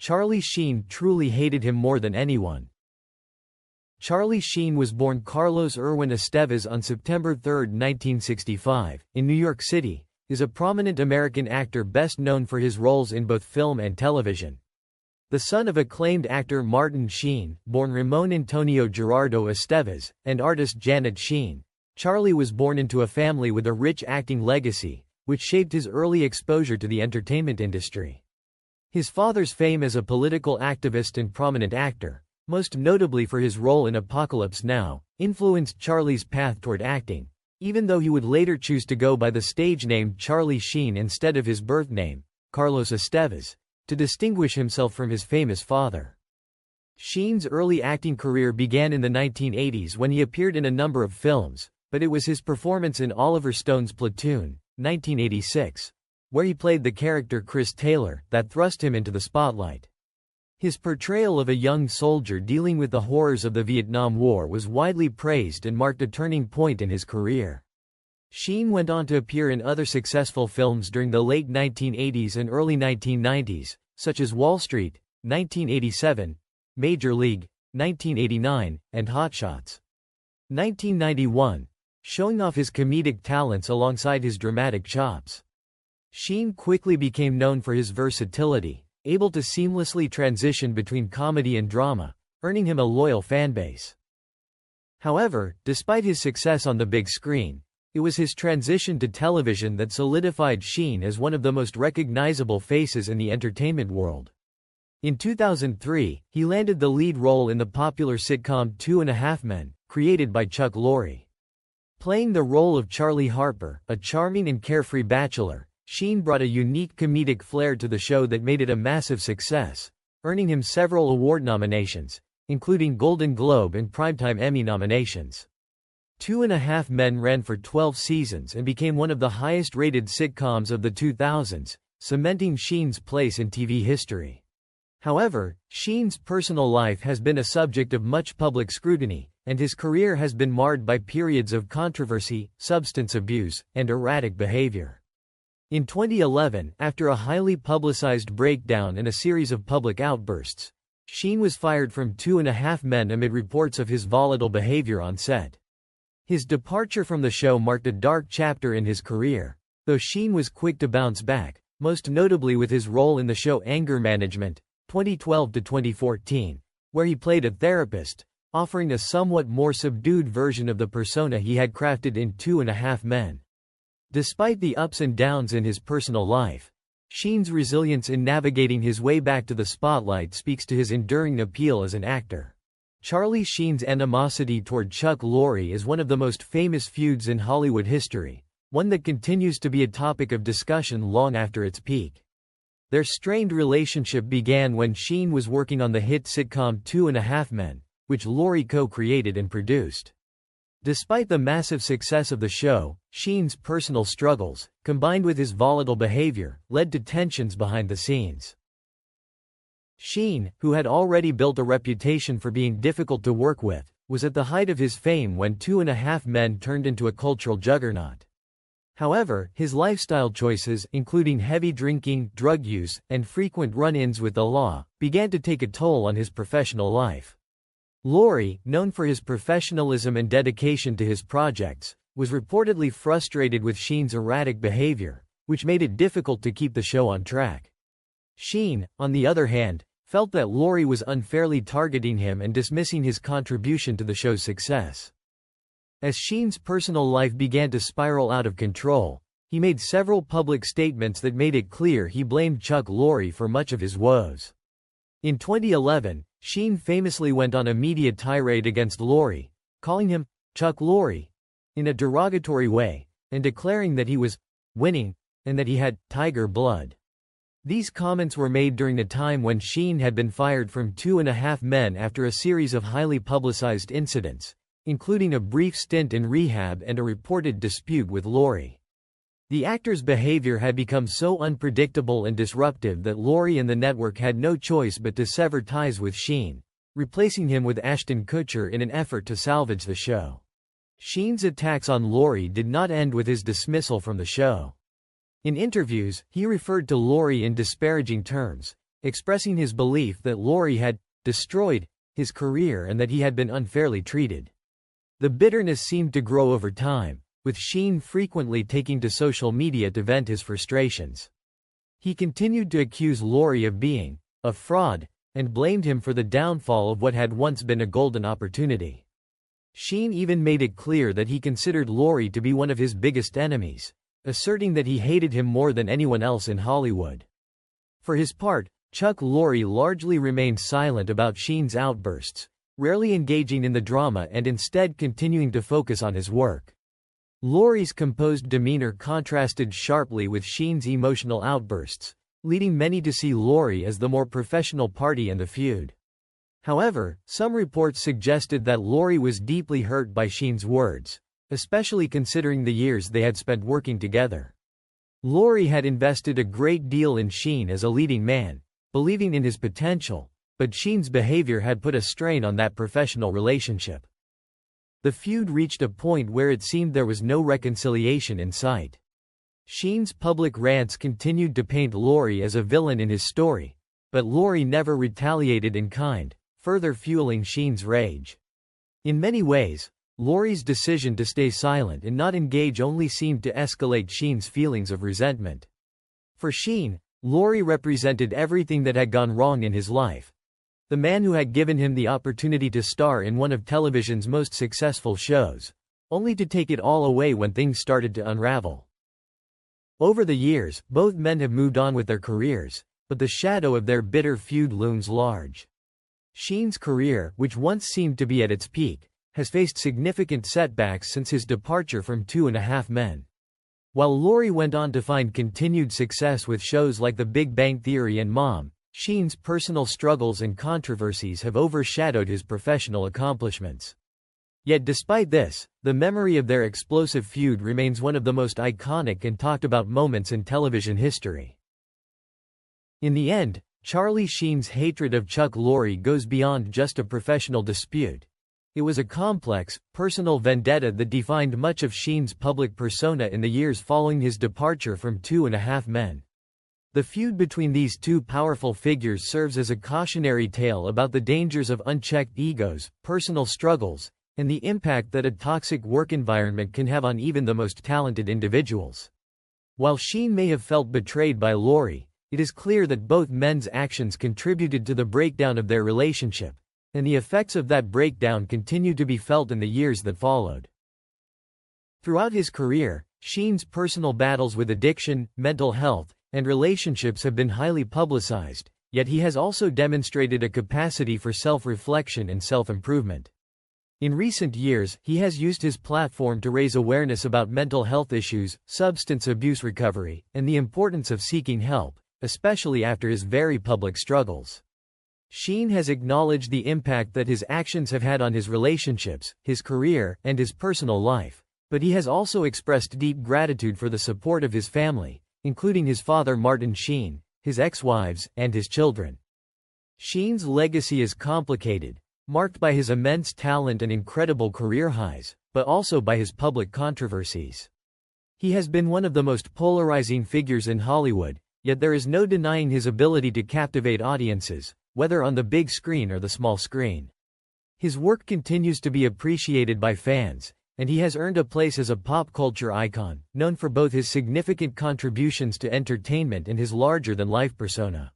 Charlie Sheen truly hated him more than anyone. Charlie Sheen was born Carlos Irwin Estevez on September 3, 1965, in New York City, is a prominent American actor best known for his roles in both film and television. The son of acclaimed actor Martin Sheen, born Ramon Antonio Gerardo Estevez, and artist Janet Sheen, Charlie was born into a family with a rich acting legacy, which shaped his early exposure to the entertainment industry. His father's fame as a political activist and prominent actor, most notably for his role in Apocalypse Now, influenced Charlie's path toward acting, even though he would later choose to go by the stage name Charlie Sheen instead of his birth name, Carlos Estevez, to distinguish himself from his famous father. Sheen's early acting career began in the 1980s when he appeared in a number of films, but it was his performance in Oliver Stone's Platoon, 1986, where he played the character Chris Taylor, that thrust him into the spotlight. His portrayal of a young soldier dealing with the horrors of the Vietnam War was widely praised and marked a turning point in his career. Sheen went on to appear in other successful films during the late 1980s and early 1990s, such as Wall Street, 1987, Major League, 1989, and Hot Shots, 1991, showing off his comedic talents alongside his dramatic chops. Sheen quickly became known for his versatility, able to seamlessly transition between comedy and drama, earning him a loyal fanbase. However, despite his success on the big screen, it was his transition to television that solidified Sheen as one of the most recognizable faces in the entertainment world. In 2003, he landed the lead role in the popular sitcom 2.5 Men, created by Chuck Lorre. Playing the role of Charlie Harper, a charming and carefree bachelor, Sheen brought a unique comedic flair to the show that made it a massive success, earning him several award nominations, including Golden Globe and Primetime Emmy nominations. 2.5 Men ran for 12 seasons and became one of the highest-rated sitcoms of the 2000s, cementing Sheen's place in TV history. However, Sheen's personal life has been a subject of much public scrutiny, and his career has been marred by periods of controversy, substance abuse, and erratic behavior. In 2011, after a highly publicized breakdown and a series of public outbursts, Sheen was fired from 2.5 Men amid reports of his volatile behavior on set. His departure from the show marked a dark chapter in his career, though Sheen was quick to bounce back, most notably with his role in the show Anger Management, 2012 to 2014, where he played a therapist, offering a somewhat more subdued version of the persona he had crafted in 2.5 Men. Despite the ups and downs in his personal life, Sheen's resilience in navigating his way back to the spotlight speaks to his enduring appeal as an actor. Charlie Sheen's animosity toward Chuck Lorre is one of the most famous feuds in Hollywood history, one that continues to be a topic of discussion long after its peak. Their strained relationship began when Sheen was working on the hit sitcom 2.5 Men, which Lorre co-created and produced. Despite the massive success of the show, Sheen's personal struggles, combined with his volatile behavior, led to tensions behind the scenes. Sheen, who had already built a reputation for being difficult to work with, was at the height of his fame when 2.5 Men turned into a cultural juggernaut. However, his lifestyle choices, including heavy drinking, drug use, and frequent run-ins with the law, began to take a toll on his professional life. Lorre, known for his professionalism and dedication to his projects, was reportedly frustrated with Sheen's erratic behavior, which made it difficult to keep the show on track. Sheen, on the other hand, felt that Lorre was unfairly targeting him and dismissing his contribution to the show's success. As Sheen's personal life began to spiral out of control, he made several public statements that made it clear he blamed Chuck Lorre for much of his woes. In 2011, Sheen famously went on a media tirade against Lorre, calling him Chuck Lorre in a derogatory way, and declaring that he was winning and that he had tiger blood. These comments were made during a time when Sheen had been fired from 2.5 Men after a series of highly publicized incidents, including a brief stint in rehab and a reported dispute with Lorre. The actor's behavior had become so unpredictable and disruptive that Lorre and the network had no choice but to sever ties with Sheen, replacing him with Ashton Kutcher in an effort to salvage the show. Sheen's attacks on Lorre did not end with his dismissal from the show. In interviews, he referred to Lorre in disparaging terms, expressing his belief that Lorre had destroyed his career and that he had been unfairly treated. The bitterness seemed to grow over time, with Sheen frequently taking to social media to vent his frustrations. He continued to accuse Lorre of being a fraud, and blamed him for the downfall of what had once been a golden opportunity. Sheen even made it clear that he considered Lorre to be one of his biggest enemies, asserting that he hated him more than anyone else in Hollywood. For his part, Chuck Lorre largely remained silent about Sheen's outbursts, rarely engaging in the drama and instead continuing to focus on his work. Lorre's composed demeanor contrasted sharply with Sheen's emotional outbursts, leading many to see Lorre as the more professional party in the feud. However, some reports suggested that Lorre was deeply hurt by Sheen's words, especially considering the years they had spent working together. Lorre had invested a great deal in Sheen as a leading man, believing in his potential, but Sheen's behavior had put a strain on that professional relationship. The feud reached a point where it seemed there was no reconciliation in sight. Sheen's public rants continued to paint Lorre as a villain in his story, but Lorre never retaliated in kind, further fueling Sheen's rage. In many ways, Lorre's decision to stay silent and not engage only seemed to escalate Sheen's feelings of resentment. For Sheen, Lorre represented everything that had gone wrong in his life. The man who had given him the opportunity to star in one of television's most successful shows, only to take it all away when things started to unravel. Over the years, both men have moved on with their careers, but the shadow of their bitter feud looms large. Sheen's career, which once seemed to be at its peak, has faced significant setbacks since his departure from 2.5 Men. While Lorre went on to find continued success with shows like The Big Bang Theory and Mom, Sheen's personal struggles and controversies have overshadowed his professional accomplishments. Yet despite this, the memory of their explosive feud remains one of the most iconic and talked about moments in television history. In the end, Charlie Sheen's hatred of Chuck Lorre goes beyond just a professional dispute. It was a complex, personal vendetta that defined much of Sheen's public persona in the years following his departure from 2.5 Men. The feud between these two powerful figures serves as a cautionary tale about the dangers of unchecked egos, personal struggles, and the impact that a toxic work environment can have on even the most talented individuals. While Sheen may have felt betrayed by Lorre, it is clear that both men's actions contributed to the breakdown of their relationship, and the effects of that breakdown continued to be felt in the years that followed. Throughout his career, Sheen's personal battles with addiction, mental health, and relationships have been highly publicized, yet he has also demonstrated a capacity for self-reflection and self-improvement. In recent years, he has used his platform to raise awareness about mental health issues, substance abuse recovery, and the importance of seeking help, especially after his very public struggles. Sheen has acknowledged the impact that his actions have had on his relationships, his career, and his personal life, but he has also expressed deep gratitude for the support of his family, including his father Martin Sheen, his ex-wives, and his children. Sheen's legacy is complicated, marked by his immense talent and incredible career highs, but also by his public controversies. He has been one of the most polarizing figures in Hollywood, yet there is no denying his ability to captivate audiences, whether on the big screen or the small screen. His work continues to be appreciated by fans, and he has earned a place as a pop culture icon, known for both his significant contributions to entertainment and his larger-than-life persona.